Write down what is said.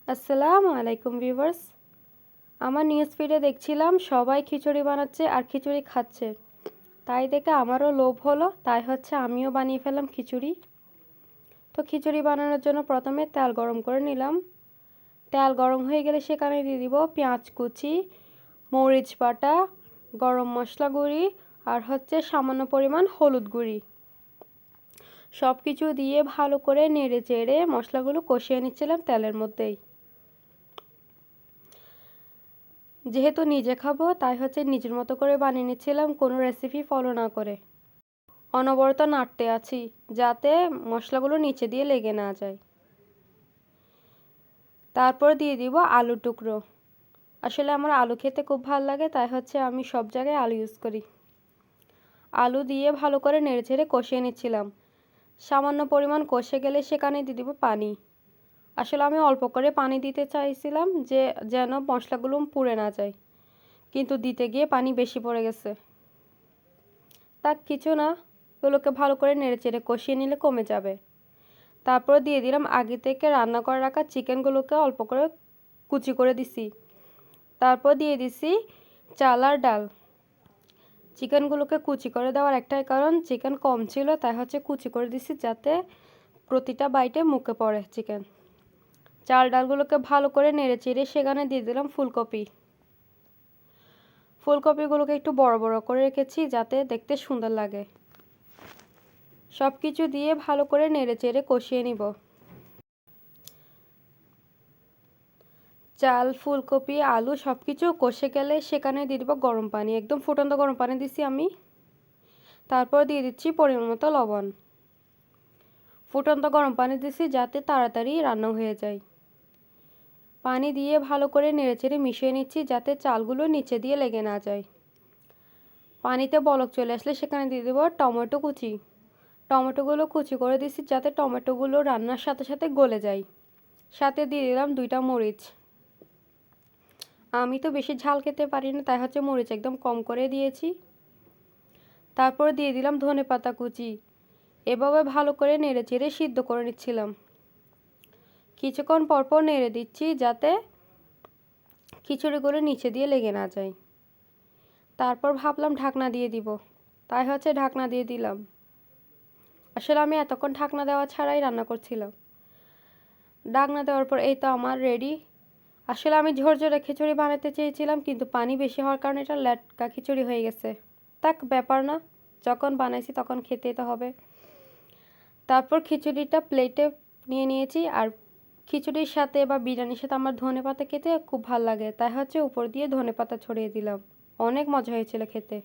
আসসালামু আলাইকুম ভিউয়ার্স। আমার নিউজ ফিডে দেখছিলাম সবাই খিচুড়ি বানাচ্ছে আর খিচুড়ি খাচ্ছে। তাই দেখে আমারও লোভ হলো, তাই আমিও বানিয়ে ফেললাম খিচুড়ি। তো খিচুড়ি বানানোর জন্য প্রথমে তেল গরম করে নিলাম। তেল গরম হয়ে গেলে সেখানে দিয়ে দিব পেঁয়াজ কুচি, মরিচ বাটা, গরম মশলা গুঁড়ি আর সামান্য পরিমাণ হলুদ গুঁড়ি। সব কিছু দিয়ে ভালো করে নেড়ে চেড়ে মশলাগুলো কষিয়ে নিচ্ছিলাম তেলের মধ্যেই। যেহেতু নিজে খাবো তাই নিজের মতো করে বানিয়ে নিচ্ছিলাম, কোনো রেসিপি ফলো না করে। অনবরত নাড়তে আছি যাতে মশলাগুলো নিচে দিয়ে লেগে না যায়। তারপর দিয়ে দিব আলু টুকরো। আসলে আমার আলু খেতে খুব ভালো লাগে, তাই আমি সব জায়গায় আলু ইউজ করি। আলু দিয়ে ভালো করে নেড়েচেড়ে কষিয়ে নিচ্ছিলাম। সামান্য পরিমাণ কষে গেলে সেখানে দিয়ে দিব পানি। আসলে আমি অল্প করে পানি দিতে চাইছিলাম যেন মশলাগুলো পুড়ে না যায়, কিন্তু দিতে গিয়ে পানি বেশি পড়ে গেছে। তা কিছু না, এগুলোকে ভালো করে নেড়েচেড়ে কষিয়ে নিলে কমে যাবে। তারপর দিয়ে দিলাম আগে থেকে রান্না করে রাখা চিকেনগুলোকে অল্প করে কুচি করে দিছি। তারপর দিয়ে দিছি চাল আর ডাল। চিকেনগুলোকে কুচি করে দেওয়ার একটাই কারণ, চিকেন কম ছিল, তাই কুচি করে দিছি যাতে প্রতিটা বাইটে মুখে পড়ে চিকেন। চাল ডালগুলোকে ভালো করে নেড়েচেড়ে সেখানে দিয়ে দিলাম ফুলকপি। ফুলকপিগুলোকে একটু বড় বড় করে রেখেছি যাতে দেখতে সুন্দর লাগে। সব কিছু দিয়ে ভালো করে নেড়েচেড়ে কষিয়ে নিব। চাল, ফুলকপি, আলু সব কিছু কষে গেলে সেখানে দিয়ে দিব গরম পানি। একদম ফুটন্ত গরম পানি দিছি আমি। তারপর দিয়ে দিচ্ছি পরিমাণ মতো লবণ। ফুটন্ত গরম পানি দিছি যাতে তাড়াতাড়ি রান্না হয়ে যায়। পানি দিয়ে ভালো করে নেড়েচেড়ে মিশিয়ে নিচ্ছি যাতে চালগুলো নিচে দিয়ে লেগে না যায়। পানিতে বলক চলে আসলে সেখানে দিয়ে দেবো টমেটো কুচি। টমেটোগুলো কুচি করে দিচ্ছি যাতে টমেটোগুলো রান্নার সাথে সাথে গলে যায়। সাথে দিয়ে দিলাম 2টা মরিচ। আমি তো বেশি ঝাল খেতে পারি না, তাই মরিচ একদম কম করে দিয়েছি। তারপর দিয়ে দিলাম ধনেপাতা কুচি। এভাবে ভালো করে নেড়েচেড়ে সিদ্ধ করে নিচ্ছিলাম। কিছুক্ষণ পরপর নেড়ে দিচ্ছি যাতে খিচুড়িগুলো নিচে দিয়ে লেগে না যায়। তারপর ভাবলাম ঢাকনা দিয়ে দিব, তাই ঢাকনা দিয়ে দিলাম। আসলে আমি এতক্ষণ ঢাকনা দেওয়া ছাড়াই রান্না করছিলাম। ঢাকনা দেওয়ার পর এই তো আমার রেডি। আসলে আমি ঝরঝরে খিচুড়ি বানাতে চেয়েছিলাম, কিন্তু পানি বেশি হওয়ার কারণে এটা লেটকা খিচুড়ি হয়ে গেছে। তাক ব্যাপার না, যখন বানাইছি তখন খেতেই তো হবে। তারপর খিচুড়িটা প্লেটে নিয়ে নিয়েছি। আর খিচুড়ির সাথে বা বিরিয়ানির সাথে আমার ধনেপাতা খেতে খুব ভালো লাগে, তাই উপর দিয়ে ধনেপাতা ছড়িয়ে দিলাম। অনেক মজা হয়েছিল খেতে।